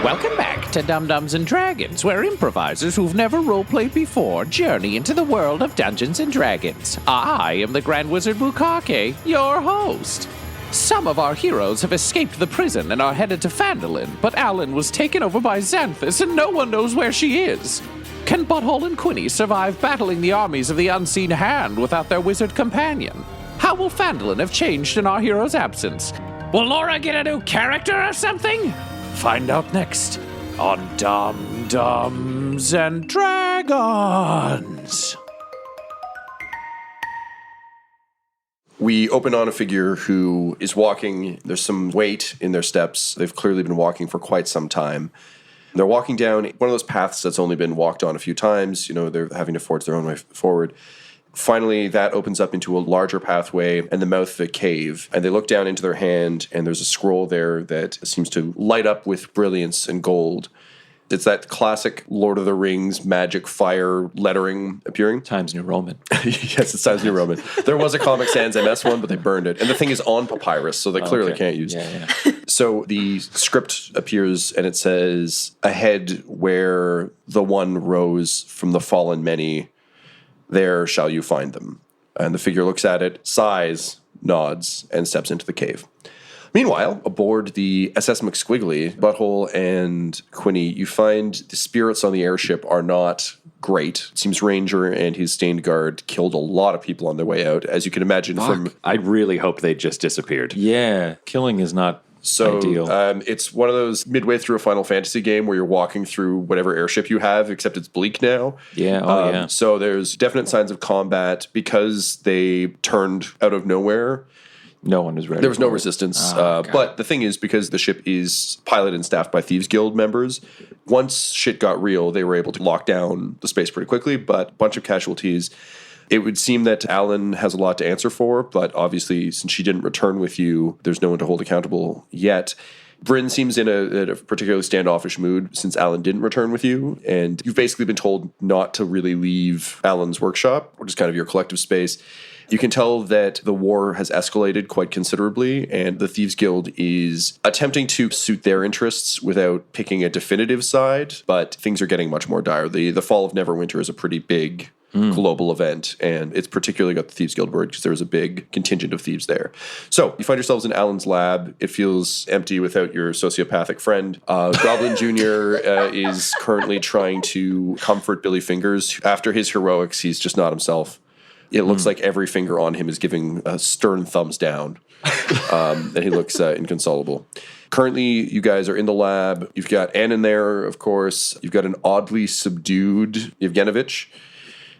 Welcome back to Dum-Dums and Dragons, where improvisers who've never roleplayed before journey into the world of Dungeons and Dragons. I am the Grand Wizard Bukake, your host. Some of our heroes have escaped the prison and are headed to Phandalin, but Alan was taken over by Xanthus and no one knows where she is. Can Butthole and Quinny survive battling the armies of the Unseen Hand without their wizard companion? How will Phandalin have changed in our hero's absence? Will Laura get a new character or something? Find out next on Dum-Dums and Dragons. We open on a figure who is walking. There's some weight in their steps. They've clearly been walking for quite some time. They're walking down one of those paths that's only been walked on a few times. You know, they're having to forge their own way forward. Finally, that opens up into a larger pathway and the mouth of a cave. And they look down into their hand, and there's a scroll there that seems to light up with brilliance and gold. It's that classic Lord of the Rings magic fire lettering appearing. Times New Roman. Yes, it's Times New Roman. There was a Comic Sans MS one, but they burned it. And the thing is on papyrus, so they clearly can't use it. Yeah. So the script appears, and it says, "Ahead where the one rose from the fallen many, there shall you find them." And the figure looks at it, sighs, nods, and steps into the cave. Meanwhile, aboard the SS McSquiggly, Butthole and Quinny, you find the spirits on the airship are not great. It seems Ranger and his stained guard killed a lot of people on their way out, as you can imagine from... I really hope they just disappeared. Yeah, killing is not ideal. It's one of those midway through a Final Fantasy game where you're walking through whatever airship you have, except it's bleak now. Yeah, So there's definite signs of combat because they turned out of nowhere. No one was ready. There was no resistance. But the thing is, because the ship is piloted and staffed by Thieves Guild members, once shit got real, they were able to lock down the space pretty quickly, but a bunch of casualties. It would seem that Alan has a lot to answer for, but obviously, since she didn't return with you, there's no one to hold accountable yet. Bryn seems in a particularly standoffish mood since Alan didn't return with you, and you've basically been told not to really leave Alan's workshop, which is kind of your collective space. You can tell that the war has escalated quite considerably, and the Thieves Guild is attempting to suit their interests without picking a definitive side, but things are getting much more dire. The Fall of Neverwinter is a pretty big global event, and it's particularly got the Thieves Guild word because there was a big contingent of thieves there. So you find yourselves in Alan's lab. It feels empty without your sociopathic friend. Goblin Jr. Is currently trying to comfort Billy Fingers. After his heroics, he's just not himself. It looks like every finger on him is giving a stern thumbs down, and he looks inconsolable. Currently, you guys are in the lab. You've got Ann in there, of course. You've got an oddly subdued Yevgenovich.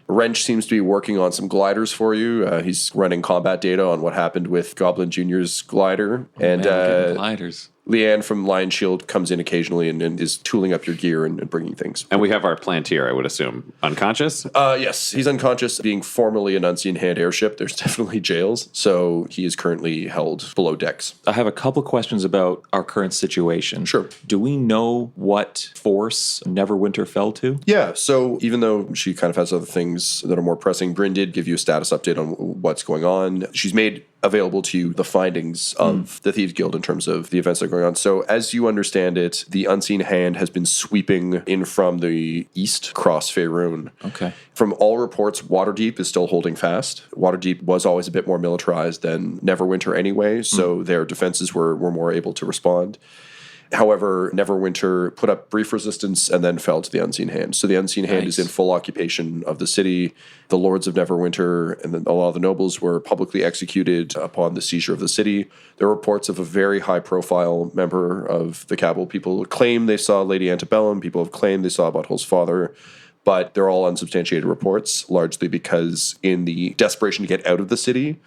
Wrench seems to be working on some gliders for you. He's running combat data on what happened with Goblin Jr.'s glider. Gliders. Leanne from Lion Shield comes in occasionally and is tooling up your gear and bringing things. And we have our plantier, I would assume. Unconscious? Yes, he's unconscious. Being formerly an Unseen Hand airship, there's definitely jails. So he is currently held below decks. I have a couple questions about our current situation. Sure. Do we know what force Neverwinter fell to? Yeah, so even though she kind of has other things that are more pressing, Bryn did give you a status update on what's going on. She's made available to you the findings of the Thieves Guild in terms of the events that are going on. So as you understand it, the Unseen Hand has been sweeping in from the east across Faerun. Okay. From all reports, Waterdeep is still holding fast. Waterdeep was always a bit more militarized than Neverwinter anyway, so their defenses were more able to respond. However, Neverwinter put up brief resistance and then fell to the Unseen Hand. So the Unseen Hand is in full occupation of the city. The Lords of Neverwinter and a lot of the nobles were publicly executed upon the seizure of the city. There are reports of a very high-profile member of the Cabal. People claim they saw Lady Antebellum. People have claimed they saw Butthole's father. But they're all unsubstantiated reports, largely because in the desperation to get out of the city,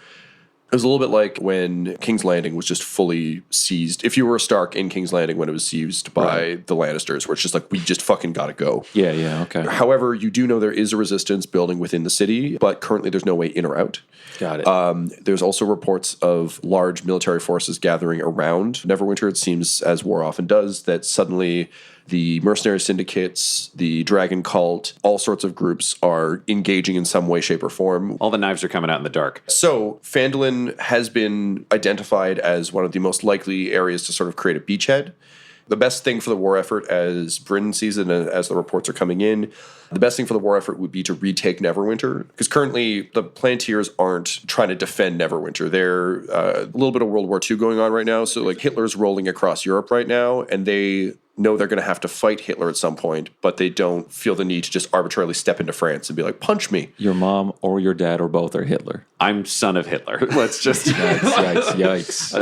it was a little bit like when King's Landing was just fully seized. If you were a Stark in King's Landing when it was seized by the Lannisters, where it's just like, we just fucking gotta go. Yeah, okay. However, you do know there is a resistance building within the city, but currently there's no way in or out. Got it. There's also reports of large military forces gathering around Neverwinter. It seems, as war often does, that suddenly the mercenary syndicates, the dragon cult, all sorts of groups are engaging in some way, shape, or form. All the knives are coming out in the dark. So Phandalin has been identified as one of the most likely areas to sort of create a beachhead. The best thing for the war effort, as Bryn sees it and as the reports are coming in, the best thing for the war effort would be to retake Neverwinter. Because currently, the Plantiers aren't trying to defend Neverwinter. They're a little bit of World War II going on right now. So, like, Hitler's rolling across Europe right now, and they know they're going to have to fight Hitler at some point, but they don't feel the need to just arbitrarily step into France and be like, punch me. Your mom or your dad or both are Hitler. I'm son of Hitler. Let's just... Yikes.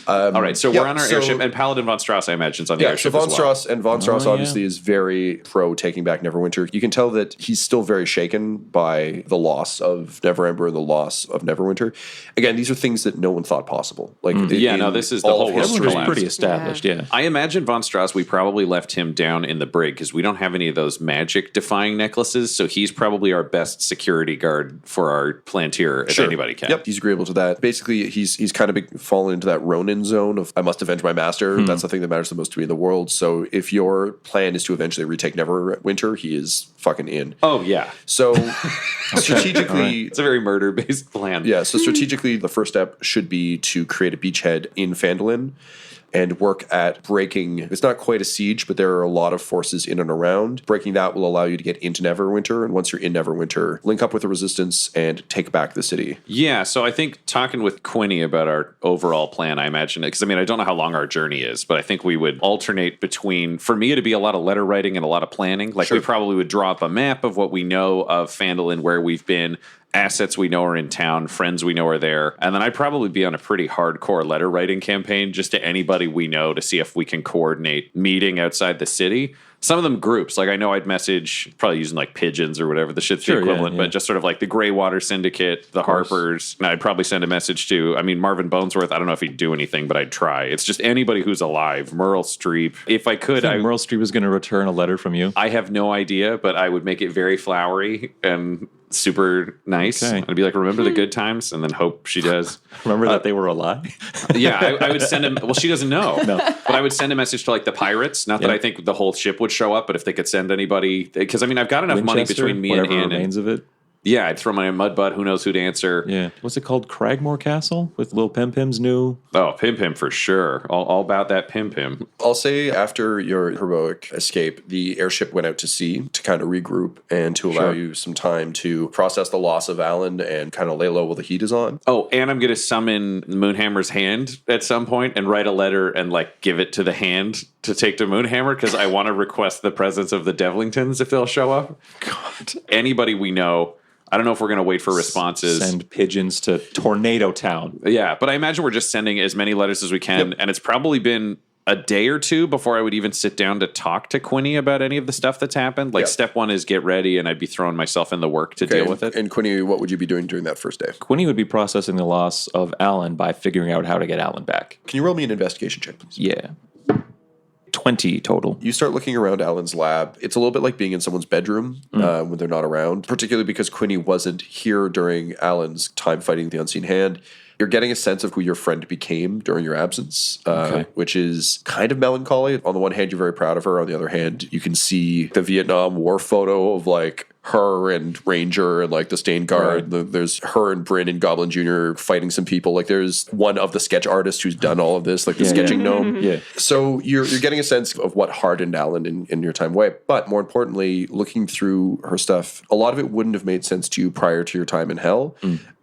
All right, so we're on our airship, and Paladin von Strauss, I imagine, is on the airship so von as well. Strauss, and von Strauss obviously is very pro taking back Neverwinter. You can tell that he's still very shaken by the loss of Neverember and the loss of Neverwinter. Again, these are things that no one thought possible. Like, this is the whole world Neverwinter's collapsed. pretty established, yeah. I imagine von Strauss, we probably left him down in the brig because we don't have any of those magic-defying necklaces, so he's probably our best security guard for our Plantier, if anybody can. Yep, he's agreeable to that. Basically, he's kind of fallen into that Ronin zone of, I must avenge my master. That's the thing that matters the most to me in the world. So if your plan is to eventually retake Neverwinter, he is fucking in. Oh, yeah. So strategically... It's a very murder-based plan. Yeah, so strategically, the first step should be to create a beachhead in Phandalin and work at breaking. It's not quite a siege, but there are a lot of forces in and around. Breaking that will allow you to get into Neverwinter, and once you're in Neverwinter, link up with the Resistance and take back the city. Yeah, so I think talking with Quinny about our overall plan, I imagine, because I don't know how long our journey is, but I think we would alternate between, for me, it'd be a lot of letter writing and a lot of planning. Like, we probably would draw up a map of what we know of Phandalin, where we've been, assets we know are in town, friends we know are there. And then I'd probably be on a pretty hardcore letter writing campaign just to anybody we know to see if we can coordinate meeting outside the city. Some of them groups, like I know I'd message, probably using like pigeons or whatever, the shit's the equivalent, but just sort of like the Greywater Syndicate, the Harpers. And I'd probably send a message to, Marvin Bonesworth, I don't know if he'd do anything, but I'd try. It's just anybody who's alive. Merle Streep. If I could, Merle Streep was going to return a letter from you? I have no idea, but I would make it very flowery and super nice. Okay. I'd be like, remember the good times? And then hope she does. Remember that they were a lie? Yeah, I would send him. Well, she doesn't know. No. But I would send a message to like the pirates. Not that I think the whole ship would show up, but if they could send anybody, because I've got enough Winchester, money between me and Ann. Remains of it. Yeah, I'd throw my mud butt. Who knows who'd answer? Yeah. What's it called? Cragmore Castle with Lil Pim Pim's new. Oh, Pim Pim for sure. All about that Pim Pim. I'll say after your heroic escape, the airship went out to sea to kind of regroup and to allow you some time to process the loss of Alan and kind of lay low while the heat is on. Oh, and I'm going to summon Moonhammer's hand at some point and write a letter and like give it to the hand to take to Moonhammer because I want to request the presence of the Devlingtons if they'll show up. God. Anybody we know. I don't know if we're going to wait for responses. Send pigeons to Tornado Town. Yeah, but I imagine we're just sending as many letters as we can, and it's probably been a day or two before I would even sit down to talk to Quinny about any of the stuff that's happened. Like, step one is get ready, and I'd be throwing myself in the work to deal with it. And Quinny, what would you be doing during that first day? Quinny would be processing the loss of Alan by figuring out how to get Alan back. Can you roll me an investigation check, please? Yeah. 20 total. You start looking around Alan's lab. It's a little bit like being in someone's bedroom when they're not around, particularly because Quinny wasn't here during Alan's time fighting the Unseen Hand. You're getting a sense of who your friend became during your absence, which is kind of melancholy. On the one hand, you're very proud of her. On the other hand, you can see the Vietnam War photo of like her and Ranger and like the Stained Guard. Right. There's her and Bryn and Goblin Jr. fighting some people. Like there's one of the sketch artists who's done all of this, like the sketching gnome. Yeah. So you're getting a sense of what hardened Alan in your time away. But more importantly, looking through her stuff, a lot of it wouldn't have made sense to you prior to your time in Hell.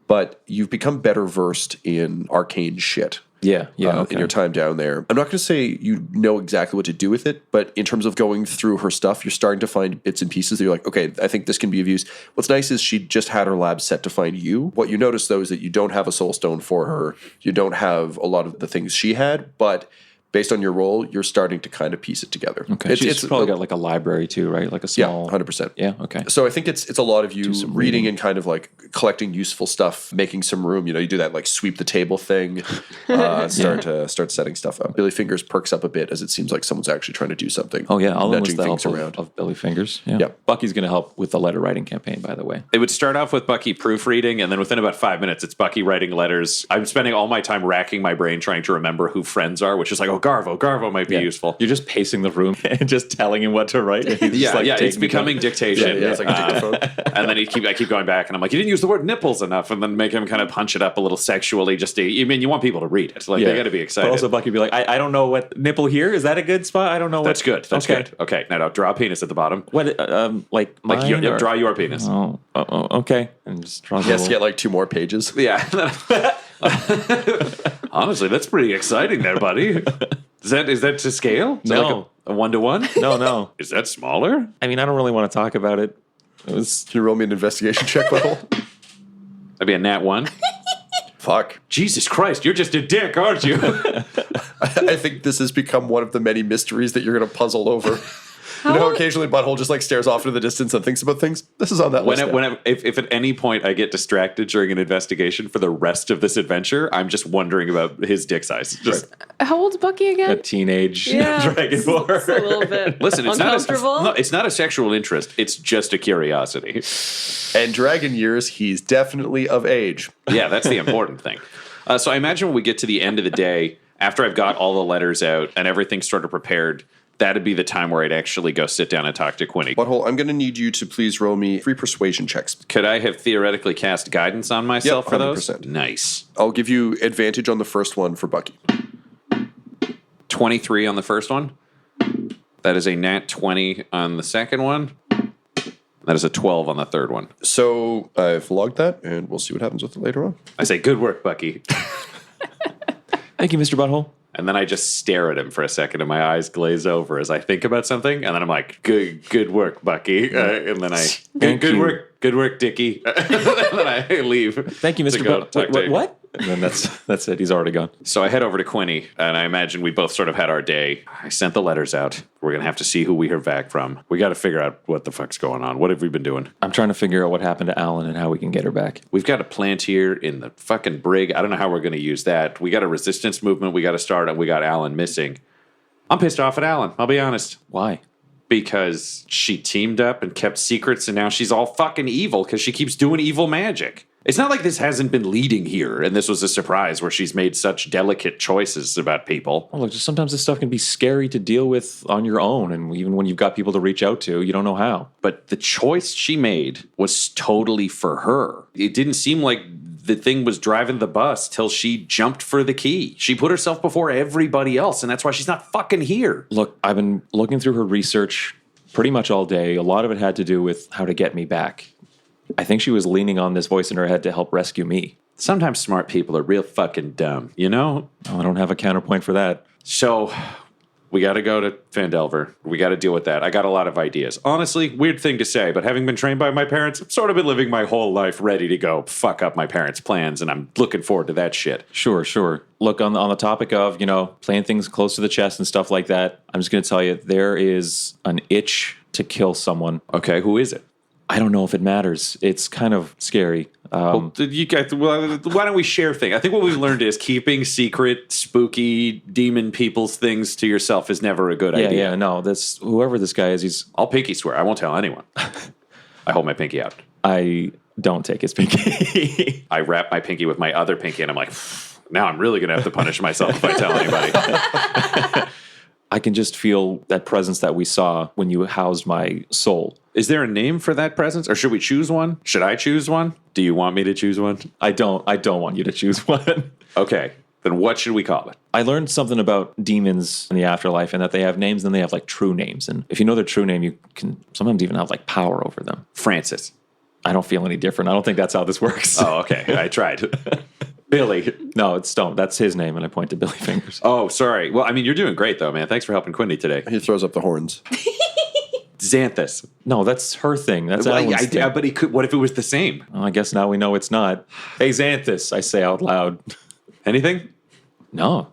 But you've become better versed in arcane shit. In your time down there. I'm not going to say you know exactly what to do with it, but in terms of going through her stuff, you're starting to find bits and pieces that you're like, okay, I think this can be of use. What's nice is she just had her lab set to find you. What you notice, though, is that you don't have a soul stone for her. You don't have a lot of the things she had, but based on your role, you're starting to kind of piece it together. Okay. It's probably got like a library too, right? Like a small... Yeah, 100%. Yeah, okay. So I think it's a lot of you reading and kind of like collecting useful stuff, making some room. You know, you do that like sweep the table thing, start setting stuff up. Billy Fingers perks up a bit as it seems like someone's actually trying to do something. Oh yeah, all of nudging the things help around. Of Billy Fingers. Yeah. Yep. Bucky's going to help with the letter writing campaign, by the way. It would start off with Bucky proofreading, and then within about 5 minutes, it's Bucky writing letters. I'm spending all my time racking my brain trying to remember who friends are, which is like, oh Garvo might be useful. You're just pacing the room and just telling him what to write. And he's just It's becoming dictation. Yeah, it's like a dictaphone. And then I keep going back, and I'm like, you didn't use the word nipples enough, and then make him kind of punch it up a little sexually. You want people to read it. Like, they got to be excited. But also, Bucky would be like, I don't know what nipple here. Is that a good spot? I don't know. That's good. That's good. Okay, now draw a penis at the bottom. What, Draw your penis. Oh, okay. And just draw He has to get like 2 more pages. Yeah. Honestly, that's pretty exciting there, buddy. Is that to scale? Is No. that like a 1-to-1? No. Is that smaller? I mean, I don't really want to talk about it. Can you roll me an investigation check, Butthole? That'd be a nat 1. Fuck. Jesus Christ, you're just a dick, aren't you? I think this has become one of the many mysteries that you're going to puzzle over. You know how occasionally Butthole just like stares off into the distance and thinks about things? This is on that list. If at any point I get distracted during an investigation for the rest of this adventure, I'm just wondering about his dick size. Just How old's Bucky again? A teenage Yeah. dragonborn. It's a little bit listen, uncomfortable. it's not a sexual interest. It's just a curiosity. And dragon years, he's definitely of age. Yeah, that's the important thing. So I imagine when we get to the end of the day, after I've got all the letters out and everything's sort of prepared, that'd be the time where I'd actually go sit down and talk to Quinny. Butthole, I'm going to need you to please roll me 3 persuasion checks. Could I have theoretically cast guidance on myself for those? 100%. Nice. I'll give you advantage on the first one for Bucky. 23 on the first one. That is a nat 20 on the second one. That is a 12 on the third one. So I've logged that, and we'll see what happens with it later on. I say, good work, Bucky. Thank you, Mr. Butthole. And then I just stare at him for a second, and my eyes glaze over as I think about something. And then I'm like, "Good work, Bucky." And then good work, Dickie. And then I leave. Thank you, Mr. Butthole. What? And then that's it. He's already gone. So I head over to Quinny, and I imagine we both sort of had our day. I sent the letters out. We're gonna have to see who we hear back from. We got to figure out what the fuck's going on. What have we been doing? I'm trying to figure out what happened to Alan and how we can get her back. We've got a plant here in the fucking brig. I don't know how we're going to use that. We got a resistance movement we got to start, and we got Alan missing. I'm pissed off at Alan, I'll be honest. Why? Because she teamed up and kept secrets, and now she's all fucking evil because she keeps doing evil magic. It's not like this hasn't been leading here, and this was a surprise where she's made such delicate choices about people. Well, look, just sometimes this stuff can be scary to deal with on your own, and even when you've got people to reach out to, you don't know how. But the choice she made was totally for her. It didn't seem like the thing was driving the bus till she jumped for the key. She put herself before everybody else, and that's why she's not fucking here. Look, I've been looking through her research pretty much all day. A lot of it had to do with how to get me back. I think she was leaning on this voice in her head to help rescue me. Sometimes smart people are real fucking dumb, you know? Oh, I don't have a counterpoint for that. So we got to go to Phandelver. We got to deal with that. I got a lot of ideas. Honestly, weird thing to say, but having been trained by my parents, I've sort of been living my whole life ready to go fuck up my parents' plans, and I'm looking forward to that shit. Sure. Look, on the topic of, playing things close to the chest and stuff like that, I'm just going to tell you, there is an itch to kill someone. Okay, who is it? I don't know if it matters. It's kind of scary. Why don't we share things? I think what we've learned is keeping secret, spooky, demon people's things to yourself is never a good idea. Yeah, no. Whoever this guy is, I'll pinky swear. I won't tell anyone. I hold my pinky out. I don't take his pinky. I wrap my pinky with my other pinky, and I'm like, now I'm really going to have to punish myself if I tell anybody. I can just feel that presence that we saw when you housed my soul. Is there a name for that presence, or should we choose one? Should I choose one? Do you want me to choose one? I don't want you to choose one. Okay, then what should we call it? I learned something about demons in the afterlife, and that they have names, and they have like true names. And if you know their true name, you can sometimes even have like power over them. Francis. I don't feel any different. I don't think that's how this works. Oh, okay. I tried. Billy. No, it's Stone. That's his name, and I point to Billy Fingers. Oh, sorry. Well, I mean, you're doing great, though, man. Thanks for helping Quinny today. He throws up the horns. Xanthus. No, that's her thing. That's Alan's thing. But he could. What if it was the same? Well, I guess now we know it's not. Hey, Xanthus, I say out loud. Anything? No.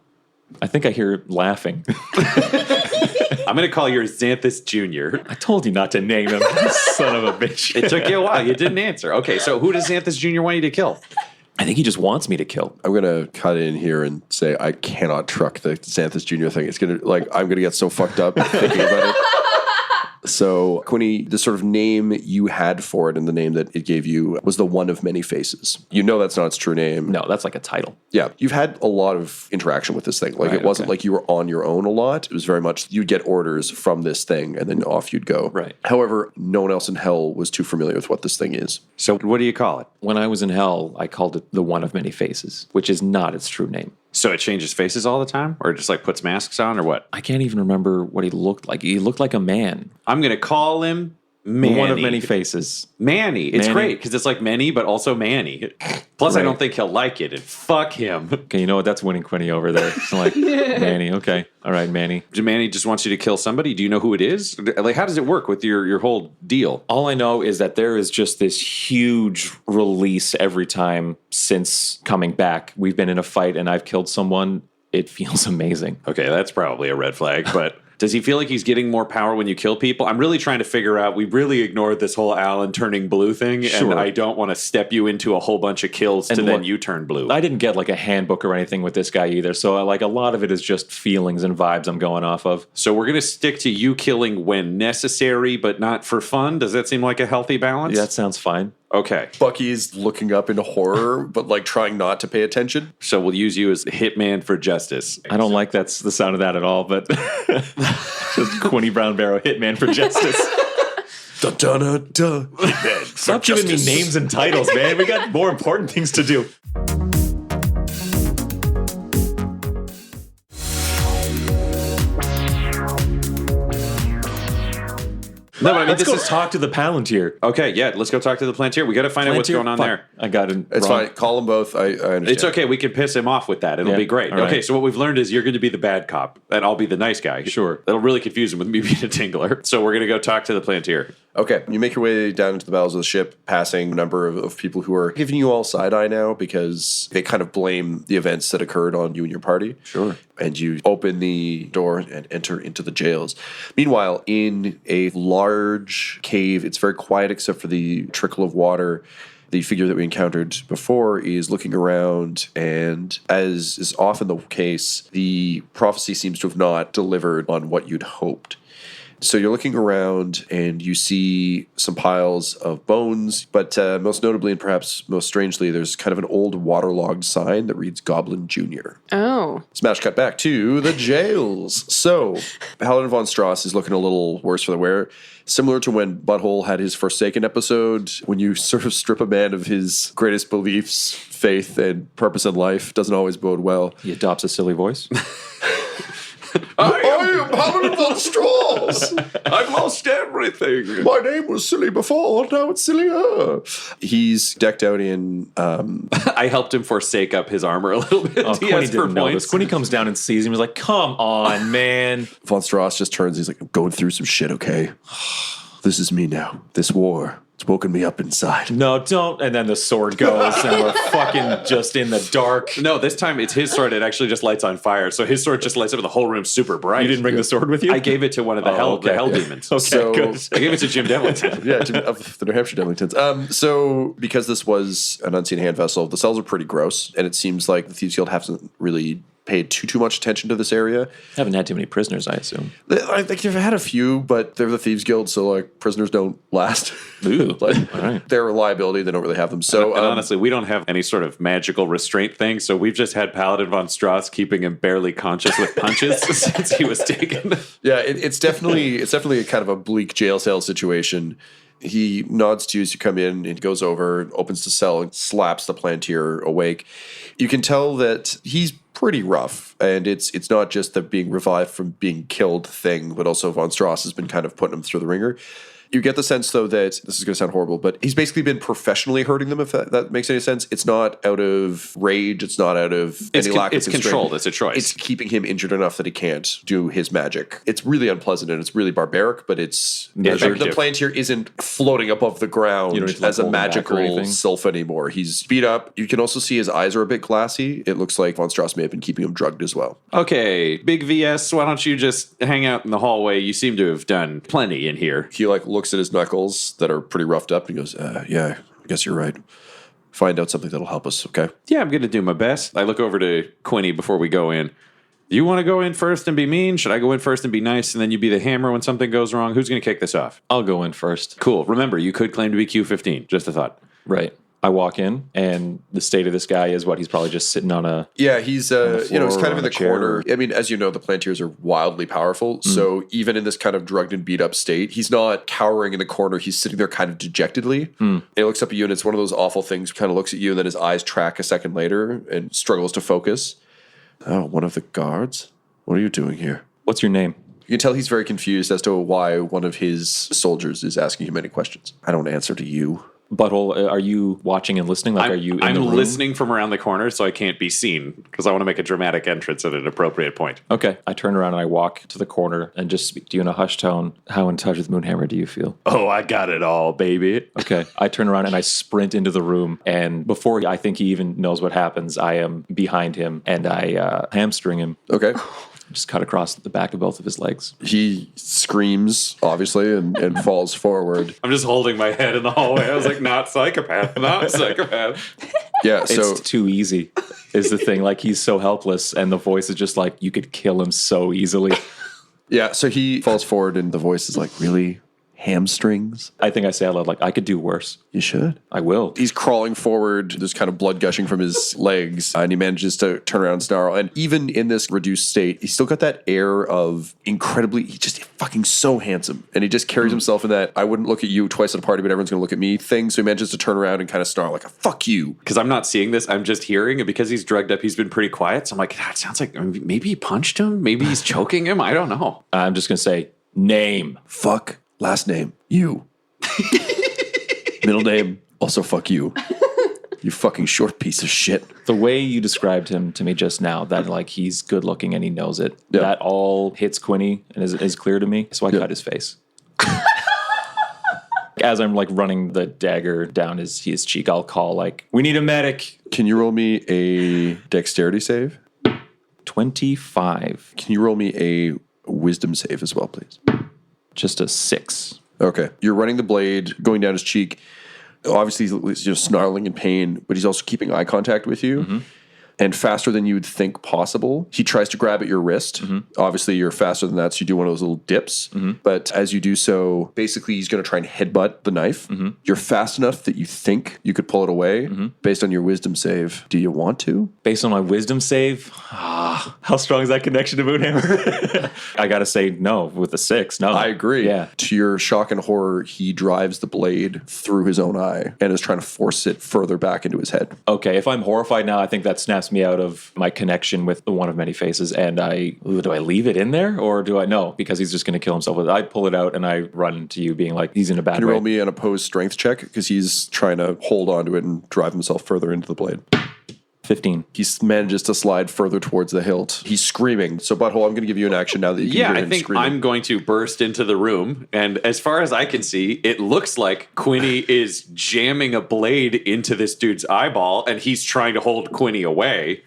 I think I hear laughing. I'm going to call you Xanthus Jr. I told you not to name him, son of a bitch. It took you a while. You didn't answer. Okay, so who does Xanthus Jr. want you to kill? I think he just wants me to kill. I'm going to cut in here and say I cannot truck the Xanthus Jr. thing. It's going to, I'm going to get so fucked up thinking about it. So, Quinny, the sort of name you had for it and the name that it gave you was the One of Many Faces. You know that's not its true name. No, that's like a title. Yeah, you've had a lot of interaction with this thing. Like, it wasn't like you were on your own a lot. It was very much you'd get orders from this thing and then off you'd go. Right. However, no one else in hell was too familiar with what this thing is. So what do you call it? When I was in hell, I called it the One of Many Faces, which is not its true name. So it changes faces all the time? Or just like puts masks on or what? I can't even remember what he looked like. He looked like a man. I'm going to call him Manny. One of Many Faces. Manny. It's Manny. great because it's like many, but also Manny. Plus, I Right. don't think he'll like it, and fuck him. Okay, you know what? That's winning Quinny over there. It's like, Manny, okay. All right, Manny. Manny just wants you to kill somebody. Do you know who it is? Like, how does it work with your whole deal? All I know is that there is just this huge release every time since coming back. We've been in a fight and I've killed someone. It feels amazing. Okay, that's probably a red flag, but does he feel like he's getting more power when you kill people? I'm really trying to figure out, we really ignored this whole Alan turning blue thing, Sure. and I don't want to step you into a whole bunch of kills And to then look, you turn blue. I didn't get like a handbook or anything with this guy either. So like a lot of it is just feelings and vibes I'm going off of. So we're going to stick to you killing when necessary, but not for fun? Does that seem like a healthy balance? Yeah, that sounds fine. Okay, Bucky's looking up into horror, but like trying not to pay attention. so we'll use you as Hitman for justice. I don't like the sound of that at all, but just Quinny Brownbarrow, Hitman for Justice. Dun, dun, dun, dun. Stop giving me names and titles, man. We got more important things to do. No, but I mean, Let's go talk to the Palantir. Okay, yeah, let's go talk to the Plantier. We got to find out what's Palantir? going on Fuck. there. I got it. It's wrong. fine. Call them both. I understand. It's okay. We can piss him off with that. It'll Yeah, be great. all right. Okay, so what we've learned is you're going to be the bad cop, and I'll be the nice guy. Sure. That'll really confuse him with me being a tingler. So we're going to go talk to the Plantier. Okay, you make your way down into the bowels of the ship, passing a number of people who are giving you all side eye now because they kind of blame the events that occurred on you and your party. Sure. And you open the door and enter into the jails. Meanwhile, in a large cave, it's very quiet except for the trickle of water. The figure that we encountered before is looking around, and as is often the case, the prophecy seems to have not delivered on what you'd hoped. So you're looking around and you see some piles of bones, but most notably and perhaps most strangely, there's kind of an old waterlogged sign that reads Goblin Jr. Oh. Smash cut back to the jails. So Paladin von Strauss is looking a little worse for the wear. Similar to when Butthole had his Forsaken episode, when you sort of strip a man of his greatest beliefs, faith, and purpose in life, doesn't always bode well. He adopts a silly voice. I am Paladin von Strauss! I've lost everything. My name was silly before, now it's sillier. He's decked out in I helped him forsake up his armor a little bit. Oh, He Quinny asked for didn't know this. points. Quinny comes down and sees him. He's like, come on, man. Von Strauss just turns. He's like, I'm going through some shit, okay? This is me now. This war, it's woken me up inside. No, don't. And then the sword goes and we're fucking just in the dark. No, this time it's his sword. It actually just lights on fire. So his sword just lights up the whole room super bright. You didn't bring the sword with you? I gave it to one of the okay. hell demons. Okay, So- good. I gave it to Jim Devlington. Yeah, of the New Hampshire Devlingtons. So because this was an unseen hand vessel, the cells are pretty gross, and it seems like the Thieves Guild hasn't really paid too much attention to this area. Haven't had too many prisoners, I assume. I think you've had a few, but they're the Thieves Guild, so like prisoners don't last. Ooh. Like, All right. they're a liability. They don't really have them. So And honestly, we don't have any sort of magical restraint thing, so we've just had Paladin von Strauss keeping him barely conscious with punches since he was taken. yeah, it's definitely a kind of a bleak jail cell situation. He nods to you as you come in and goes over, opens the cell, and slaps the Plantier awake. You can tell that he's pretty rough, and it's not just the being revived from being killed thing, but also Von Strauss has been kind of putting him through the ringer. You get the sense, though, that this is going to sound horrible, but he's basically been professionally hurting them, if that makes any sense. It's not out of rage. It's not out of any lack of It's constraint. controlled. It's a choice. It's keeping him injured enough that he can't do his magic. It's really unpleasant and it's really barbaric, but it's Measured. the Plantier isn't floating above the ground You don't need to, like, as a hold him back or magical anything. sylph anymore. He's beat up. You can also see his eyes are a bit glassy. It looks like Von Strauss may have been keeping him drugged as well. Okay, Big VS, why don't you just hang out in the hallway? You seem to have done plenty in here. He like looks at his knuckles that are pretty roughed up and goes, yeah, I guess you're right. Find out something that'll help us, okay? Yeah, I'm going to do my best. I look over to Quinny before we go in. Do you want to go in first and be mean? Should I go in first and be nice, and then you be the hammer when something goes wrong? Who's going to kick this off? I'll go in first. Cool. Remember, you could claim to be Q15. Just a thought. Right. I walk in, and the state of this guy is what? He's probably just sitting on a... Yeah, he's he's kind of in the corner. chair. I mean, as you know, the Plantiers are wildly powerful. So even in this kind of drugged and beat up state, he's not cowering in the corner. He's sitting there kind of dejectedly. He looks up at you, and it's one of those awful things. Kind of looks at you, and then his eyes track a second later and struggles to focus. Oh, one of the guards? What are you doing here? What's your name? You can tell he's very confused as to why one of his soldiers is asking him many questions. I don't answer to you. Butthole, are you watching and listening? Like, are you in I'm the room? listening from around the corner, so I can't be seen because I want to make a dramatic entrance at an appropriate point. Okay. I turn around and I walk to the corner and just speak to you in a hushed tone. How in touch with Moonhammer do you feel? Oh, I got it all, baby. Okay. I turn around and I sprint into the room. And before I think he even knows what happens, I am behind him and I hamstring him. Okay. Just cut across the back of both of his legs. He screams, obviously, and falls forward. I'm just holding my head in the hallway. I was like, not psychopath, not psychopath. Yeah, so It's too easy, is the thing. Like, he's so helpless, and the voice is just like, you could kill him so easily. yeah, so he falls forward, and the voice is like, really? Hamstrings? I think I say out loud, like, I could do worse. You should. I will. He's crawling forward. There's kind of blood gushing from his legs, and he manages to turn around and snarl. And even in this reduced state, he's still got that air of he's just fucking so handsome. And he just carries himself in that, I wouldn't look at you twice at a party, but everyone's going to look at me thing. So he manages to turn around and kind of snarl like, fuck you. Because I'm not seeing this, I'm just hearing. And because he's drugged up, he's been pretty quiet. So I'm like, that sounds like maybe he punched him. Maybe he's choking him. I don't know. I'm just going to say, name. Fuck. Last name. You. Middle name. Also fuck you. You fucking short piece of shit. The way you described him to me just now, that like he's good looking and he knows it, that all hits Quinny and is clear to me. So I cut his face. As I'm like running the dagger down his cheek, I'll call like, we need a medic. Can you roll me a dexterity save? 25. Can you roll me a wisdom save as well, please? Just a 6. Okay. You're running the blade, going down his cheek. Obviously, he's just snarling in pain, but he's also keeping eye contact with you. Mm-hmm. And faster than you would think possible. He tries to grab at your wrist. Mm-hmm. Obviously, you're faster than that, so you do one of those little dips. Mm-hmm. But as you do so, basically, he's going to try and headbutt the knife. Mm-hmm. You're fast enough that you think you could pull it away based on your wisdom save. Do you want to? Based on my wisdom save? How strong is that connection to Moonhammer? I got to say no with a 6. No. I agree. Yeah. To your shock and horror, he drives the blade through his own eye and is trying to force it further back into his head. Okay, if I'm horrified now, I think that snaps me out of my connection with the one of many faces. And do I leave it in there or do I? No, because he's just going to kill himself with it. I pull it out and I run to you being like, he's in a bad way. Can you roll me an opposed strength check? Because he's trying to hold on to it and drive himself further into the blade. 15. He manages to slide further towards the hilt. He's screaming. So, Butthole, I'm going to give you an action now that you can hear him I think screaming. I'm going to burst into the room. And as far as I can see, it looks like Quinny is jamming a blade into this dude's eyeball, and he's trying to hold Quinny away.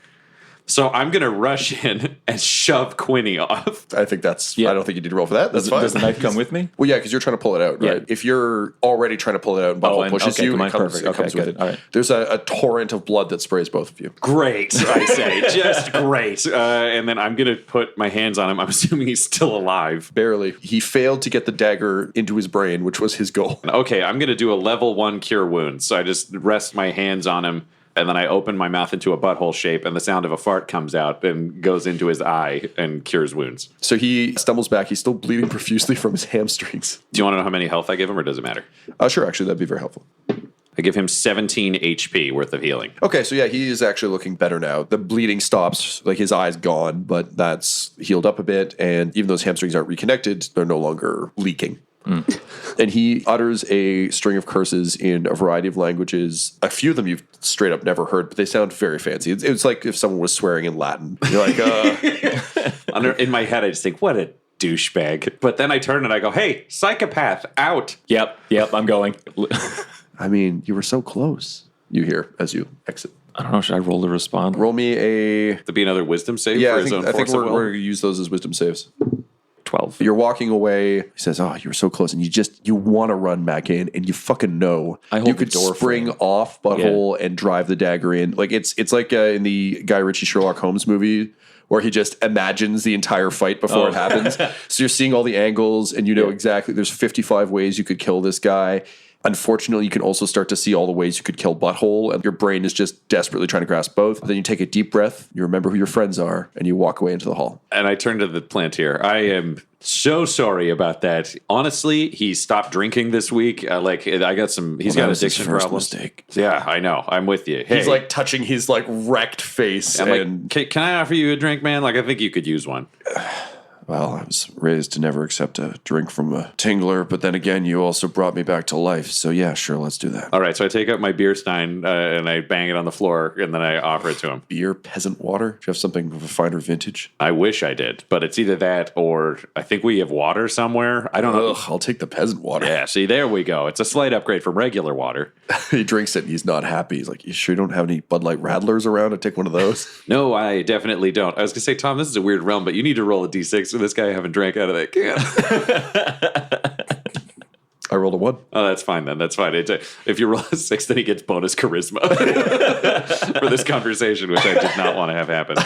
So I'm going to rush in and shove Quinny off. I think that's... Yeah. I don't think you need to roll for that. That's fine. Does the knife come with me? Well, yeah, because you're trying to pull it out, right? Yeah. If you're already trying to pull it out and Butthole pushes you, it comes with it. All right. There's a torrent of blood that sprays both of you. Great, I say. Just great. And then I'm going to put my hands on him. I'm assuming he's still alive. Barely. He failed to get the dagger into his brain, which was his goal. Okay, I'm going to do a level 1 cure wound. So I just rest my hands on him. And then I open my mouth into a butthole shape, and the sound of a fart comes out and goes into his eye and cures wounds. So he stumbles back. He's still bleeding profusely from his hamstrings. Do you want to know how many health I give him, or does it matter? Sure, actually, that'd be very helpful. I give him 17 HP worth of healing. Okay, so yeah, he is actually looking better now. The bleeding stops, like his eye's gone, but that's healed up a bit, and even though his hamstrings aren't reconnected, they're no longer leaking. And he utters a string of curses in a variety of languages. A few of them you've straight up never heard, but they sound very fancy. It's like if someone was swearing in Latin. You're like, In my head, I just think, what a douchebag. But then I turn and I go, hey, psychopath, out. Yep, I'm going. I mean, you were so close. You hear as you exit. I don't know, should I roll to respond? Roll me a... To be another wisdom save yeah, for his own I think force of will? we're going to use those as wisdom saves. 12. You're walking away. He says, "Oh, you were so close," and you want to run back in, and you fucking know you could spring off Butthole and drive the dagger in. Like it's like in the Guy Ritchie Sherlock Holmes movie where he just imagines the entire fight before it happens. So you're seeing all the angles, and you know exactly there's 55 ways you could kill this guy. Unfortunately, you can also start to see all the ways you could kill Butthole, and your brain is just desperately trying to grasp both. Then you take a deep breath, you remember who your friends are, and you walk away into the hall. And I turn to the Plantier. I am so sorry about that. Honestly, he stopped drinking this week. He's got addiction problems. Mistake. Yeah, I know. I'm with you. Hey, He's like touching his like wrecked face. I'm And like, can I offer you a drink, man? Like, I think you could use one. well, I was raised to never accept a drink from a tingler, but then again, you also brought me back to life. So yeah, sure, let's do that. All right, so I take out my beer stein and I bang it on the floor, and then I offer it to him. Beer, peasant water? Do you have something of a finer vintage? I wish I did, but it's either that or I think we have water somewhere. I don't know. Ugh, I'll take the peasant water. Yeah, see, there we go. It's a slight upgrade from regular water. He drinks it and he's not happy. He's like, you sure you don't have any Bud Light Rattlers around? I'd take one of those. No, I definitely don't. I was going to say, Tom, this is a weird realm, but you need to roll a d6 for this guy having drank out of that can. I rolled a 1. Oh, that's fine then. That's fine. If you roll a 6, then he gets bonus charisma for this conversation, which I did not want to have happen.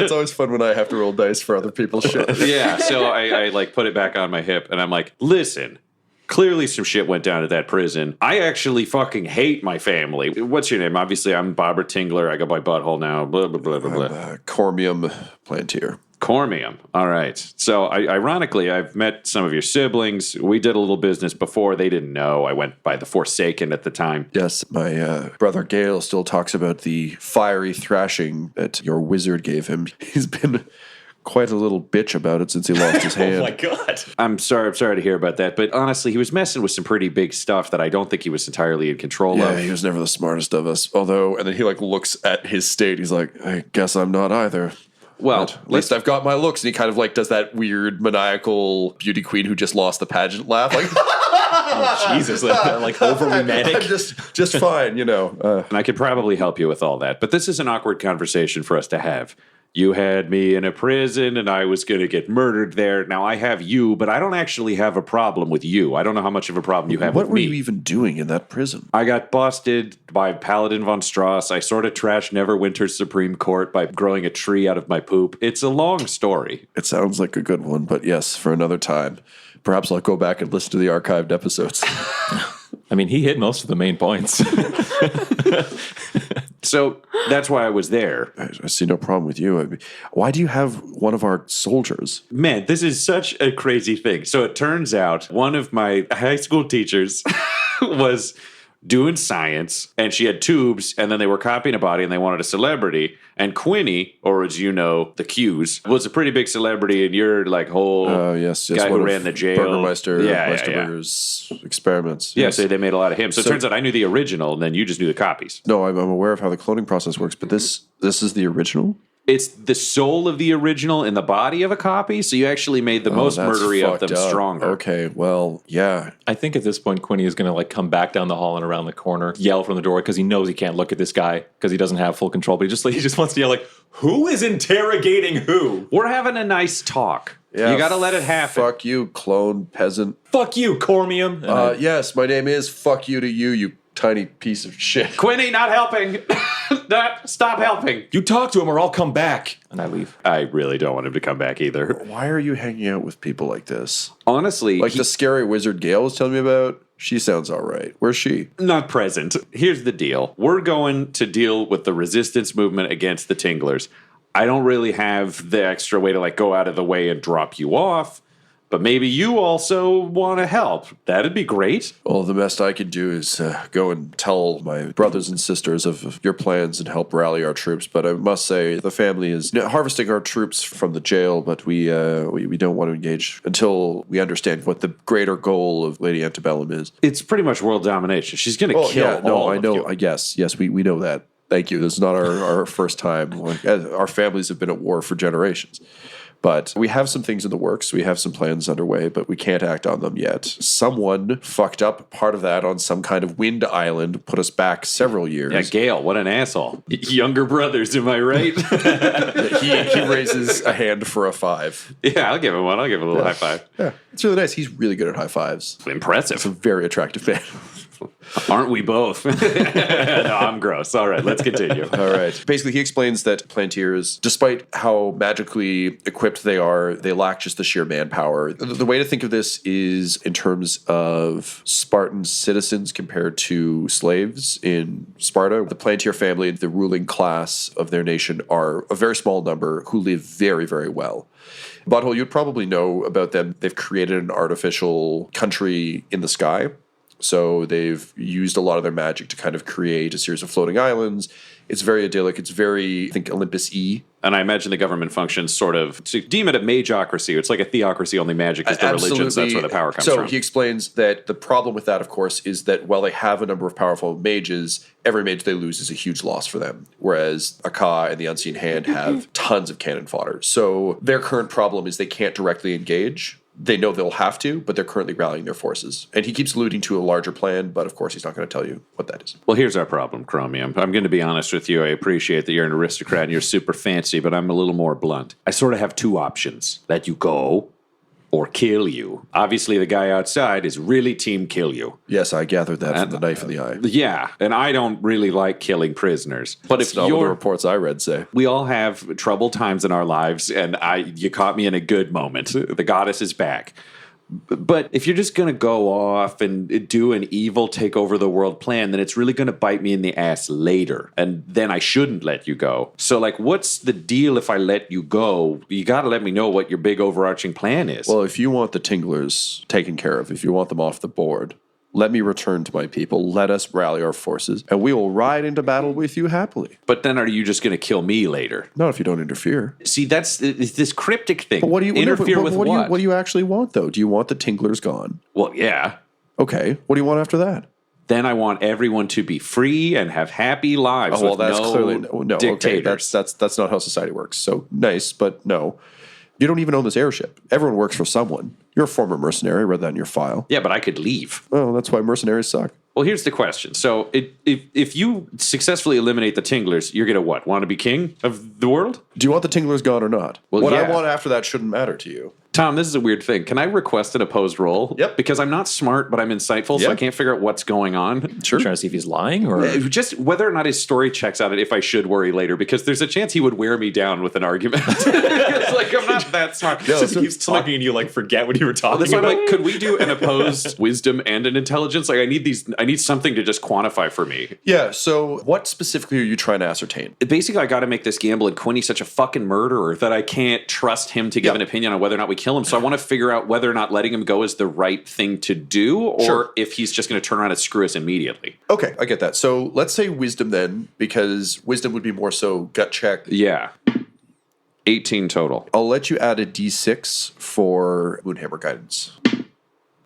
It's always fun when I have to roll dice for other people's shit. Yeah, so I like put it back on my hip, and I'm like, listen. Clearly some shit went down at that prison. I actually fucking hate my family. What's your name? Obviously, I'm Bobber Tingler. I go by Butthole now. Blah, blah, blah, blah, blah. Cormium Plantier. Cormium. All right. So, ironically, I've met some of your siblings. We did a little business before. They didn't know. I went by the Forsaken at the time. Yes, my brother Gale still talks about the fiery thrashing that your wizard gave him. He's been quite a little bitch about it since he lost his hand. Oh my god. I'm sorry to hear about that. But honestly, he was messing with some pretty big stuff that I don't think he was entirely in control Yeah, of. he was never the smartest of us. Although, and then he like looks at his state. He's like, I guess I'm not either. Well, But at least I've got my looks. And he kind of like does that weird maniacal beauty queen who just lost the pageant laugh. Like, Jesus, like overly manic. I'm just fine, you know. and I could probably help you with all that. But this is an awkward conversation for us to have. You had me in a prison and I was going to get murdered there. Now I have you, but I don't actually have a problem with you. I don't know how much of a problem you have What with were me. you even doing in that prison? I got busted by Paladin von Strauss. I sort of trashed Neverwinter's Supreme Court by growing a tree out of my poop. It's a long story. It sounds like a good one, but yes, for another time. Perhaps I'll go back and listen to the archived episodes. I mean, he hit most of the main points. So that's why I was there. I see no problem with you. I mean, why do you have one of our soldiers? Man, this is such a crazy thing. So it turns out one of my high school teachers was doing science, and she had tubes, and then they were copying a body, and they wanted a celebrity. And Quinny, or as you know, the Q's, was a pretty big celebrity, and you're like whole Yes, guy one who of ran the jail. Burgermeister, Yeah. Meisterburger's experiments. Yeah, Yes. so they made a lot of him. So it So- turns out I knew the original, and then you just knew the copies. No, I'm aware of how the cloning process works, but this is the original? It's the soul of the original in the body of a copy, so you actually made the most That's murdery of them fucked up. stronger. Okay, well, yeah. I think at this point, Quinny is going to like come back down the hall and around the corner, yell from the door because he knows he can't look at this guy because he doesn't have full control. But he just wants to yell like, "Who is interrogating who? We're having a nice talk. Yeah, You got to let it happen. Fuck you, clone peasant. Fuck you, Cormium." And Yes, my name is fuck you to you, you tiny piece of shit. Quinny, not helping. Stop helping. you talk to him or I'll come back. And I leave. I really don't want him to come back either. Why are you hanging out with people like this? Honestly, Like the scary wizard Gale was telling me about? She sounds all right. Where's she? not present. Here's the deal. We're going to deal with the resistance movement against the Tinglers. I don't really have the extra way to like go out of the way and drop you off, but maybe you also want to help. That'd be great. Well, the best I can do is go and tell my brothers and sisters of your plans and help rally our troops. But I must say, the family is harvesting our troops from the jail, but we don't want to engage until we understand what the greater goal of Lady Antebellum is. It's pretty much world domination. She's going to kill all I of know. you. Yes, we know that. Thank you. This is not our first time. Like, our families have been at war for generations. But we have some things in the works. We have some plans underway, but we can't act on them yet. Someone fucked up part of that on some kind of wind island, put us back several years. Yeah, Gale, what an asshole. Younger brothers, am I right? He raises a hand for a 5. Yeah, I'll give him one. I'll give him a little high five. Yeah, it's really nice. He's really good at high fives. Impressive. He's a very attractive man. Aren't we both? No, I'm gross. All right, let's continue. All right. Basically, he explains that Plantiers, despite how magically equipped they are, they lack just the sheer manpower. The way to think of this is in terms of Spartan citizens compared to slaves in Sparta. The Plantier family, the ruling class of their nation, are a very small number who live very, very well. Butthole, you'd probably know about them. They've created an artificial country in the sky. So they've used a lot of their magic to kind of create a series of floating islands. It's very idyllic. It's very, I think, Olympus-y. And I imagine the government functions sort of to deem it a magocracy. It's like a theocracy, only magic is the religions. That's where the power comes from. So he explains that the problem with that, of course, is that while they have a number of powerful mages, every mage they lose is a huge loss for them. Whereas Aka and the Unseen Hand have tons of cannon fodder. So their current problem is they can't directly engage. They know they'll have to, but they're currently rallying their forces. And he keeps alluding to a larger plan, but of course he's not going to tell you what that is. Well, here's our problem, Chromium. I'm going to be honest with you. I appreciate that you're an aristocrat and you're super fancy, but I'm a little more blunt. I sort of have two options. Let you go or kill you. Obviously, the guy outside is really team kill you. Yes, I gathered that from the knife in the eye. Yeah, and I don't really like killing prisoners. But That's if not what the you're... reports I read say. We all have troubled times in our lives, and you caught me in a good moment. The goddess is back. But if you're just going to go off and do an evil take over the world plan, then it's really going to bite me in the ass later. And then I shouldn't let you go. So, like, what's the deal if I let you go? You got to let me know what your big overarching plan is. Well, if you want the Tinglers taken care of, if you want them off the board, let me return to my people. Let us rally our forces, and we will ride into battle with you happily. But then are you just going to kill me later? Not if you don't interfere. See, that's this cryptic thing. But what do you interfere with what? What do you actually want, though? Do you want the Tinglers gone? Well, yeah. Okay. What do you want after that? Then I want everyone to be free and have happy lives. Oh, well, with that's no clearly no. dictators. Okay, that's not how society works. So nice, but no. You don't even own this airship. Everyone works for someone. You're a former mercenary. I read that in your file. Yeah, but I could leave. Well, that's why mercenaries suck. Well, here's the question. So if you successfully eliminate the Tinglers, you're going to what? Want to be king of the world? Do you want the Tinglers gone or not? Well, what yeah. I want after that shouldn't matter to you. Tom, this is a weird thing. Can I request an opposed roll? Yep. Because I'm not smart, but I'm insightful, so Yep. I can't figure out what's going on. Sure. Trying to see if he's lying or Just whether or not his story checks out, and if I should worry later, because there's a chance he would wear me down with an argument. It's like, I'm not that smart. no, so keeps talking and you like forget what you were talking That's why I'm about. like, could we do an opposed wisdom and an intelligence? Like, I need something to just quantify for me. Yeah, so what specifically are you trying to ascertain? Basically, I got to make this gamble, and Quinny's such a fucking murderer that I can't trust him to give an opinion on whether or not we kill him. So I want to figure out whether or not letting him go is the right thing to do, or if he's just going to turn around and screw us immediately. Okay, I get that. So let's say wisdom then, because wisdom would be more so gut check. Yeah. 18 total. I'll let you add a d6 for Moonhammer guidance.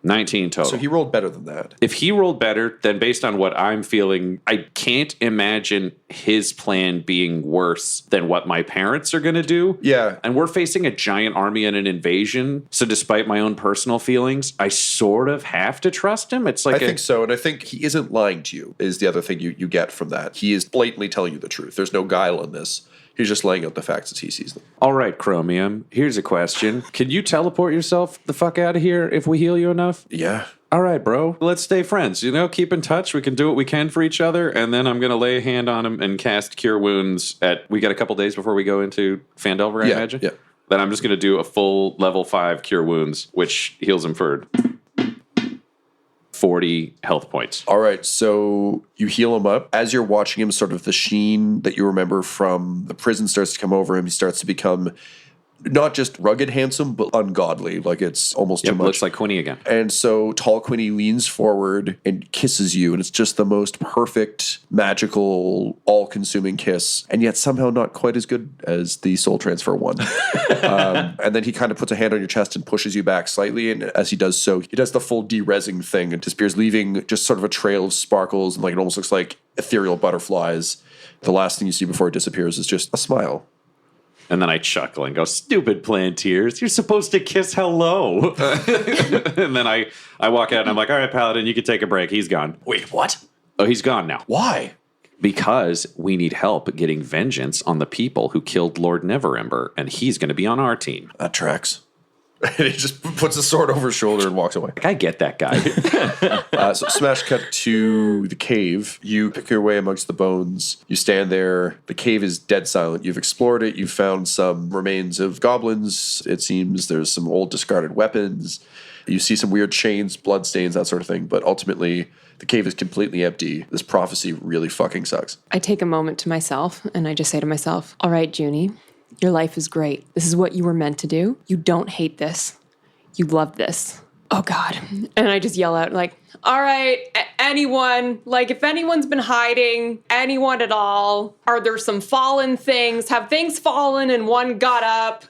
19 total. So he rolled better than that. If he rolled better, then based on what I'm feeling, I can't imagine his plan being worse than what my parents are going to do. Yeah. And we're facing a giant army and an invasion. So despite my own personal feelings, I sort of have to trust him. It's like I think so, and I think he isn't lying to you, is the other thing you get from that. He is blatantly telling you the truth. There's no guile in this. He's just laying out the facts as he sees them. All right, Chromium, here's a question. Can you teleport yourself the fuck out of here if we heal you enough? Yeah. All right, bro. Let's stay friends. Keep in touch. We can do what we can for each other. And then I'm going to lay a hand on him and cast Cure Wounds we got a couple days before we go into Phandelver, I imagine? Yeah. Then I'm just going to do a full level 5 Cure Wounds, which heals him for 40 health points. All right, so you heal him up. As you're watching him, sort of the sheen that you remember from the prison starts to come over him. He starts to become not just rugged handsome, but ungodly. Like it's almost too much. Looks like Quinny again. And so tall Quinny leans forward and kisses you, and it's just the most perfect, magical, all-consuming kiss, and yet somehow not quite as good as the soul transfer one. And then he kind of puts a hand on your chest and pushes you back slightly, and as he does so, he does the full de-resing thing and disappears, leaving just sort of a trail of sparkles, and like it almost looks like ethereal butterflies. The last thing you see before it disappears is just a smile. And then I chuckle and go, stupid Plantiers, you're supposed to kiss hello. And then I walk out and I'm like, all right, Paladin, you can take a break. He's gone. Wait, what? Oh, he's gone now. Why? Because we need help getting vengeance on the people who killed Lord Neverember, and he's going to be on our team. That tracks. And he just puts his sword over his shoulder and walks away. I get that guy. So smash cut to the cave. You pick your way amongst the bones. You stand there. The cave is dead silent. You've explored it. You've found some remains of goblins. It seems there's some old discarded weapons. You see some weird chains, bloodstains, that sort of thing. But ultimately, the cave is completely empty. This prophecy really fucking sucks. I take a moment to myself and I just say to myself, all right, Junie, your life is great. This is what you were meant to do. You don't hate this. You love this. Oh, God. And I just yell out, like, all right, anyone, like, if anyone's been hiding, anyone at all, are there some fallen things? Have things fallen and one got up?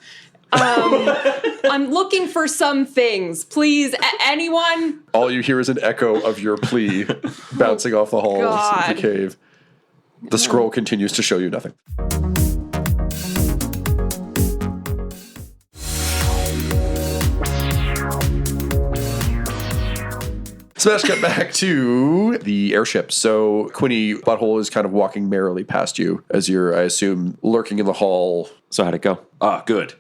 I'm looking for some things. Please, anyone? All you hear is an echo of your plea bouncing off the halls God. of the cave. The scroll continues to show you nothing. Smash cut back to the airship. So Quinny Butthole is kind of walking merrily past you as you're, I assume, lurking in the hall. So how'd it go? Good.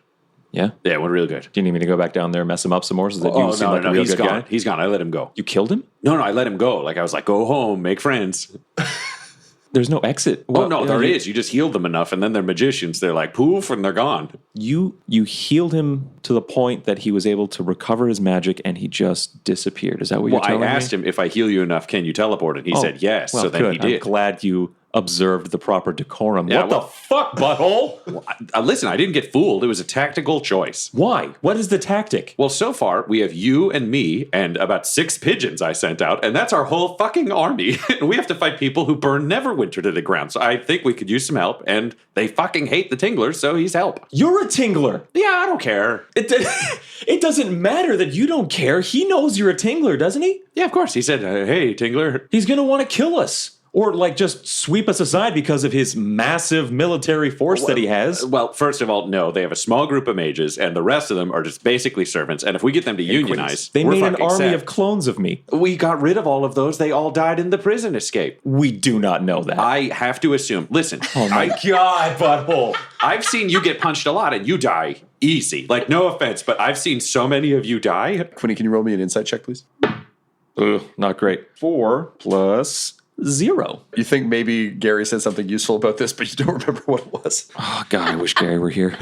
Yeah? Yeah, it went really good. Do you need me to go back down there and mess him up some more so that you seem like a real he's good gone. guy? He's gone. I let him go. You killed him? No, I let him go. Like, I was like, go home, make friends. There's no exit. Oh, no, there is. You just healed them enough, and then they're magicians. They're like, poof, and they're gone. You healed him to the point that he was able to recover his magic and he just disappeared. Is that what you're telling me? I asked him, if I heal you enough, can you teleport? And he said yes. Well, so then good. he did. I'm glad you observed the proper decorum. Yeah, what the fuck, butthole? Listen, I didn't get fooled. It was a tactical choice. Why? What is the tactic? Well, so far, we have you and me and about 6 pigeons I sent out, and that's our whole fucking army. We have to fight people who burn Neverwinter to the ground. So I think we could use some help, and they fucking hate the Tinglers, so he's help. You're a Tingler. Yeah, I don't care. It doesn't matter that you don't care. He knows you're a Tingler, doesn't he? Yeah, of course. He said, hey, Tingler. He's going to want to kill us. Or, like, just sweep us aside because of his massive military force that he has. Well, first of all, no. They have a small group of mages, and the rest of them are just basically servants. And if we get them to unionize, They we're made an fucking army set. of clones of me. We got rid of all of those. They all died in the prison escape. We do not know that. I have to assume. Listen. Oh, my God, butthole. I've seen you get punched a lot, and you die easy. Like, no offense, but I've seen so many of you die. Quinny, can you roll me an insight check, please? Ugh, not great. 4 plus 0. You think maybe Gary said something useful about this, but you don't remember what it was. Oh, God, I wish Gary were here.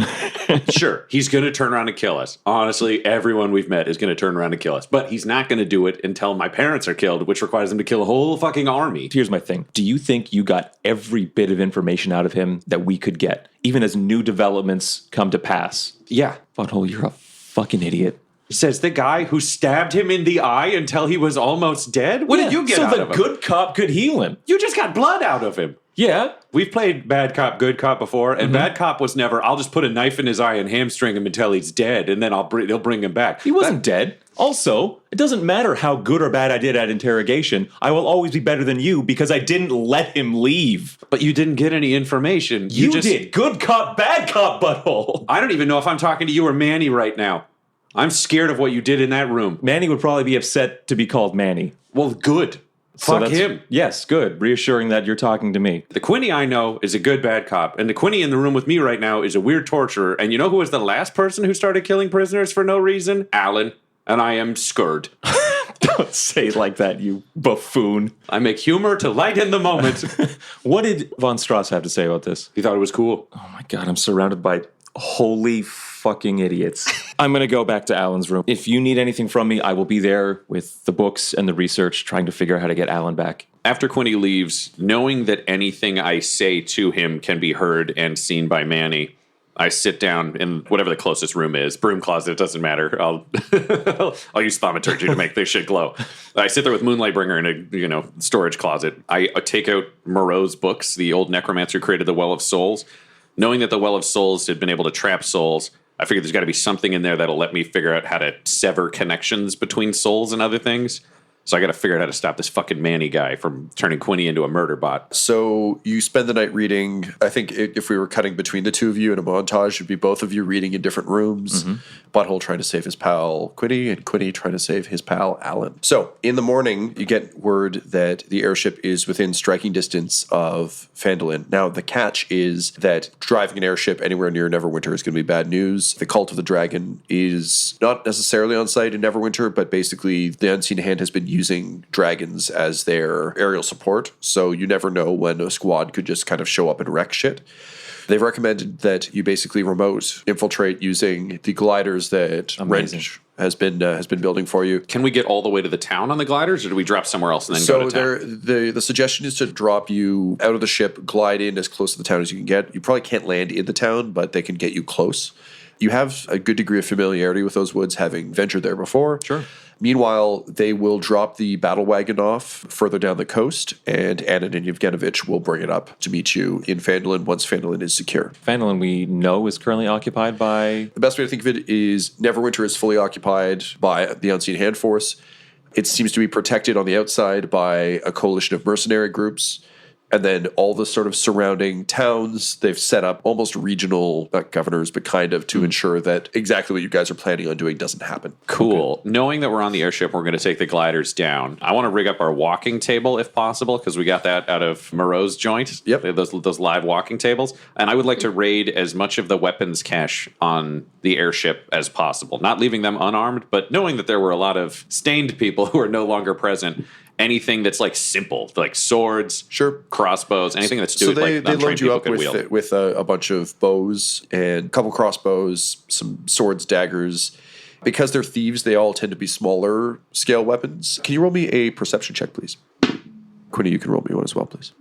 Sure, he's going to turn around and kill us. Honestly, everyone we've met is going to turn around and kill us. But he's not going to do it until my parents are killed, which requires him to kill a whole fucking army. Here's my thing. Do you think you got every bit of information out of him that we could get, even as new developments come to pass? Yeah. Butthole, you're a fucking idiot. Says the guy who stabbed him in the eye until he was almost dead? What did you get out of him? So the good cop could heal him. You just got blood out of him. Yeah. We've played bad cop, good cop before, and bad cop was never, I'll just put a knife in his eye and hamstring him until he's dead, and then they'll bring him back. He wasn't dead. Also, it doesn't matter how good or bad I did at interrogation. I will always be better than you because I didn't let him leave. But you didn't get any information. You just did. Good cop, bad cop, butthole. I don't even know if I'm talking to you or Manny right now. I'm scared of what you did in that room. Manny would probably be upset to be called Manny. Well, good. So Fuck him. Yes, good. Reassuring that you're talking to me. The Quinny I know is a good bad cop, and the Quinny in the room with me right now is a weird torturer. And you know who was the last person who started killing prisoners for no reason? Alan. And I am scared. Don't say it like that, you buffoon. I make humor to lighten the moment. What did Von Strauss have to say about this? He thought it was cool. Oh my God, I'm surrounded by holy fucking idiots. I'm going to go back to Alan's room. If you need anything from me, I will be there with the books and the research trying to figure out how to get Alan back. After Quinny leaves, knowing that anything I say to him can be heard and seen by Manny, I sit down in whatever the closest room is. Broom closet, it doesn't matter. I'll use thaumaturgy to make this shit glow. I sit there with Moonlight Bringer in a storage closet. I take out Moreau's books, the old necromancer who created the Well of Souls. Knowing that the Well of Souls had been able to trap souls, I figured there's got to be something in there that'll let me figure out how to sever connections between souls and other things. So I got to figure out how to stop this fucking Manny guy from turning Quinny into a murder bot. So you spend the night reading. I think if we were cutting between the two of you in a montage, it'd be both of you reading in different rooms. Butthole trying to save his pal Quinny, and Quinny trying to save his pal Alan. So in the morning, you get word that the airship is within striking distance of Phandalin. Now, the catch is that driving an airship anywhere near Neverwinter is going to be bad news. The Cult of the Dragon is not necessarily on site in Neverwinter, but basically the Unseen Hand has been using dragons as their aerial support. So you never know when a squad could just kind of show up and wreck shit. They've recommended that you basically remote infiltrate using the gliders that Wrench has been building for you. Can we get all the way to the town on the gliders, or do we drop somewhere else and then go to town? The suggestion is to drop you out of the ship, glide in as close to the town as you can get. You probably can't land in the town, but they can get you close. You have a good degree of familiarity with those woods, having ventured there before. Sure. Meanwhile, they will drop the battle wagon off further down the coast, and Annan and Yevgenovich will bring it up to meet you in Phandalin once Phandalin is secure. Phandalin, we know, is currently occupied by... The best way to think of it is Neverwinter is fully occupied by the Unseen Hand Force. It seems to be protected on the outside by a coalition of mercenary groups. And then all the sort of surrounding towns, they've set up almost regional, not governors, but kind of to ensure that exactly what you guys are planning on doing doesn't happen. Cool. Okay. Knowing that we're on the airship, we're going to take the gliders down. I want to rig up our walking table if possible, because we got that out of Moreau's joint. Yep. Those live walking tables. And I would like to raid as much of the weapons cache on the airship as possible. Not leaving them unarmed, but knowing that there were a lot of stained people who are no longer present. Anything that's like simple, like swords, crossbows, anything that's so they like load you up with a bunch of bows and a couple crossbows, some swords, daggers. Because they're thieves, they all tend to be smaller scale weapons. Can you roll me a perception check, please? Quinny, you can roll me one as well, please.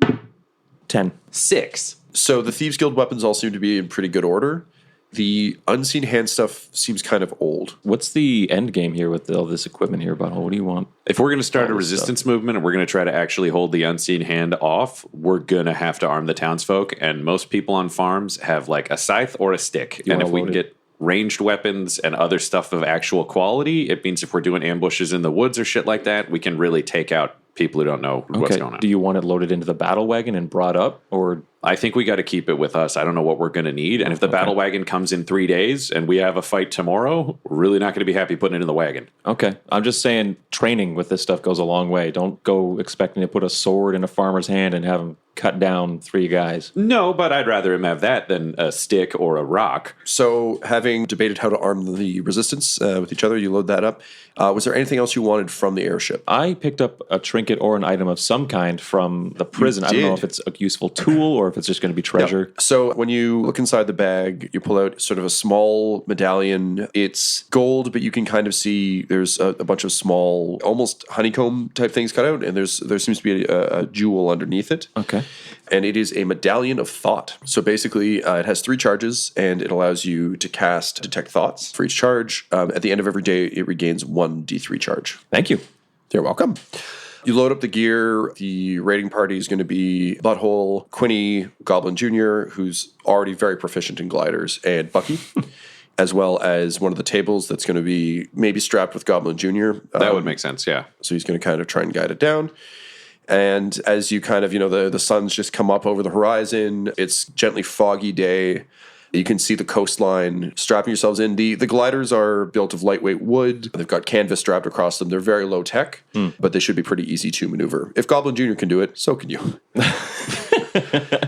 10. 6. So the Thieves Guild weapons all seem to be in pretty good order. The Unseen Hand stuff seems kind of old. What's the end game here with all this equipment here, Butthole? What do you want? If we're going to start a resistance movement and we're going to try to actually hold the Unseen Hand off, we're going to have to arm the townsfolk. And most people on farms have like a scythe or a stick. And if we can get ranged weapons and other stuff of actual quality, it means if we're doing ambushes in the woods or shit like that, we can really take out people who don't know what's going on. Do you want it loaded into the battle wagon and brought up, or... I think we got to keep it with us. I don't know what we're going to need. And if the battle wagon comes in 3 days and we have a fight tomorrow, we're really not going to be happy putting it in the wagon. Okay. I'm just saying training with this stuff goes a long way. Don't go expecting to put a sword in a farmer's hand and have him cut down 3 guys. No, but I'd rather him have that than a stick or a rock. So having debated how to arm the resistance with each other, you load that up. Was there anything else you wanted from the airship? I picked up a trinket or an item of some kind from the prison. I don't know if it's a useful tool or if it's just going to be treasure. Yeah. So when you look inside the bag, you pull out sort of a small medallion. It's gold, but you can kind of see there's a bunch of small, almost honeycomb type things cut out, and there seems to be a jewel underneath it. Okay. And it is a medallion of thought. So basically, it has 3 charges, and it allows you to cast Detect Thoughts for each charge. At the end of every day, it regains 1 D3 charge. Thank you. You're welcome. You load up the gear. The raiding party is going to be Butthole, Quinny, Goblin Jr., who's already very proficient in gliders, and Bucky, as well as one of the tables that's going to be maybe strapped with Goblin Jr. That would make sense, yeah. So he's going to kind of try and guide it down. And as you kind of, the sun's just come up over the horizon, it's gently foggy day. You can see the coastline. Strapping yourselves in. The gliders are built of lightweight wood. They've got canvas strapped across them. They're very low tech, but they should be pretty easy to maneuver. If Goblin Jr. can do it, so can you.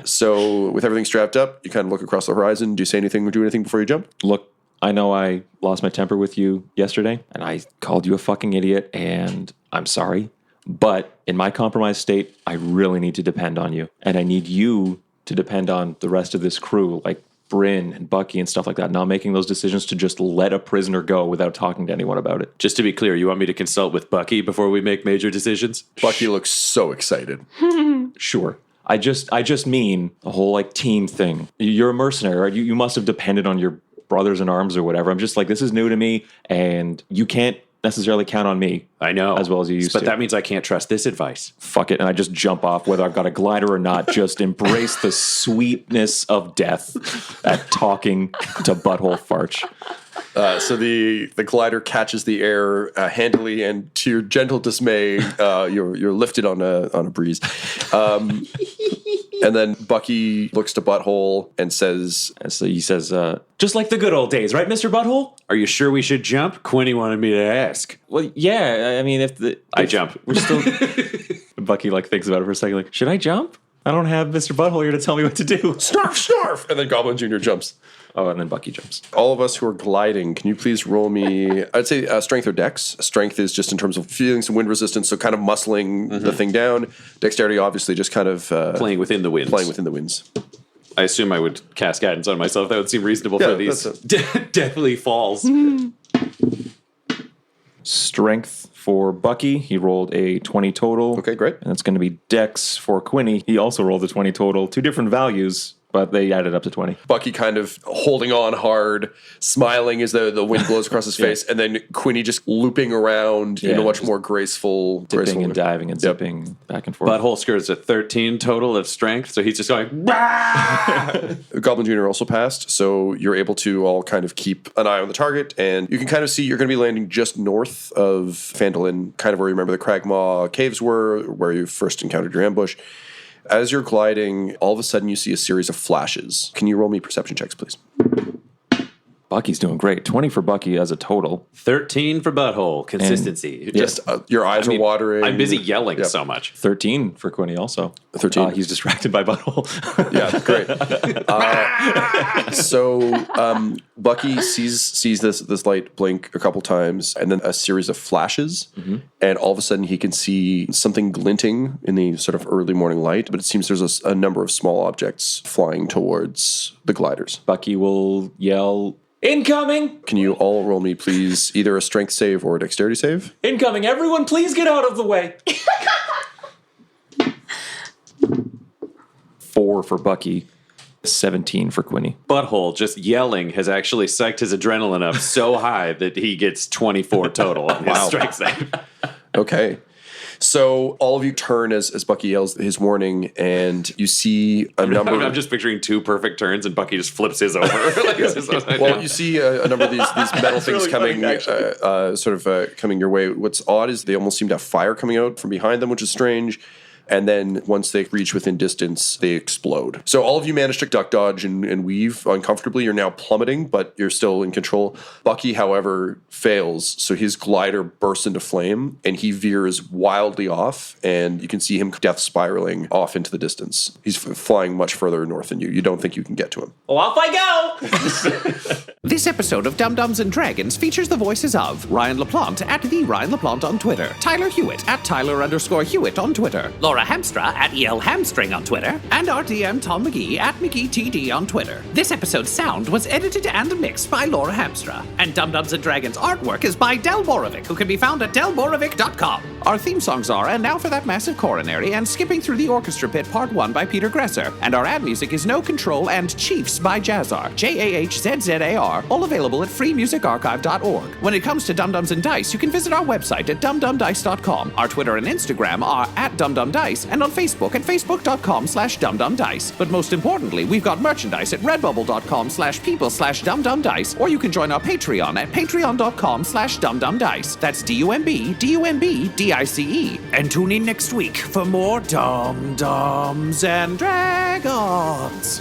So with everything strapped up, you kind of look across the horizon. Do you say anything or do anything before you jump? Look, I know I lost my temper with you yesterday, and I called you a fucking idiot, and I'm sorry. But in my compromised state, I really need to depend on you. And I need you to depend on the rest of this crew, like Bryn and Bucky and stuff like that, not making those decisions to just let a prisoner go without talking to anyone about it. Just to be clear, you want me to consult with Bucky before we make major decisions? Bucky looks so excited. Sure. I just mean the whole like team thing. You're a mercenary, right? You must have depended on your brothers in arms or whatever. I'm just like, this is new to me, and you can't necessarily count on me. I know. As well as you used to. But that means I can't trust this advice. Fuck it. And I just jump off, whether I've got a glider or not, just embrace the sweetness of death at talking to Butthole Farch. So the glider catches the air handily, and to your gentle dismay, you're lifted on a breeze. And then Bucky looks to Butthole and says, just like the good old days, right, Mr. Butthole? Are you sure we should jump? Quinny wanted me to ask. Well, yeah, I mean, I jump. We're still... Bucky, thinks about it for a second, should I jump? I don't have Mr. Butthole here to tell me what to do. Snarf, snarf! And then Goblin Jr. jumps. Oh, and then Bucky jumps. All of us who are gliding, can you please roll me, I'd say strength or dex. Strength is just in terms of feeling some wind resistance, so kind of muscling the thing down. Dexterity, obviously, just kind of... playing within the winds. I assume I would cast guidance on myself. That would seem reasonable for these deathly falls. Strength for Bucky. He rolled a 20 total. Okay, great. And it's going to be dex for Quinny. He also rolled a 20 total. 2 different values, but they added up to 20. Bucky kind of holding on hard, smiling as the wind blows across his face, and then Quinny just looping around in a much more graceful... Dipping and diving and zipping back and forth. Butthole scores a 13 total of strength, so he's just going... Goblin Jr. also passed, so you're able to all kind of keep an eye on the target, and you can kind of see you're going to be landing just north of Phandalin, kind of where you remember the Cragmaw caves were, where you first encountered your ambush. As you're gliding, all of a sudden you see a series of flashes. Can you roll me perception checks, please? Bucky's doing great. 20 for Bucky as a total. 13 for Butthole. Consistency. Just your eyes are watering. I'm busy yelling so much. 13 for Quinny also. 13. He's distracted by Butthole. Yeah, great. So Bucky sees this light blink a couple times, and then a series of flashes, and all of a sudden he can see something glinting in the sort of early morning light, but it seems there's a number of small objects flying towards the gliders. Bucky will yell, "Incoming! Can you all roll me, please, either a strength save or a dexterity save? Incoming! Everyone, please get out of the way!" 4 for Bucky, 17 for Quinny. Butthole just yelling has actually psyched his adrenaline up so high that he gets 24 total on his strength save. Okay. So all of you turn as Bucky yells his warning, and you see a number... I'm just picturing 2 perfect turns, and Bucky just flips his over. Well, you see a number of these metal things really coming, funny, coming your way. What's odd is they almost seem to have fire coming out from behind them, which is strange. And then once they reach within distance, they explode. So all of you manage to duck, dodge, and weave uncomfortably. You're now plummeting, but you're still in control. Bucky, however, fails. So his glider bursts into flame, and he veers wildly off, and you can see him death spiraling off into the distance. He's flying much further north than you. You don't think you can get to him. Well, off I go! This episode of Dum-Dums and Dragons features the voices of Ryan LaPlante at the Ryan LaPlante on Twitter, Tyler Hewitt at Tyler_Hewitt on Twitter, Laura Hamstra at EL Hamstring on Twitter, and our DM Tom McGee at McGeeTD on Twitter. This episode's sound was edited and mixed by Laura Hamstra, and Dum-Dums and Dragons artwork is by Del Borovic, who can be found at delborovic.com. Our theme songs are And Now for That Massive Coronary and Skipping Through the Orchestra Pit Part 1 by Peter Gresser, and our ad music is No Control and Chiefs by Jazzar, JAHZZAR, all available at freemusicarchive.org. When it comes to Dum-Dums and Dice, you can visit our website at dumdumdice.com. Our Twitter and Instagram are at dumdumdice, and on Facebook at facebook.com/dumdumdice. But most importantly, we've got merchandise at redbubble.com/people/dumdumdice, or you can join our Patreon at patreon.com/dumdumdice. That's DUMBDUMBDICE. And tune in next week for more Dum-Dums and Dragons.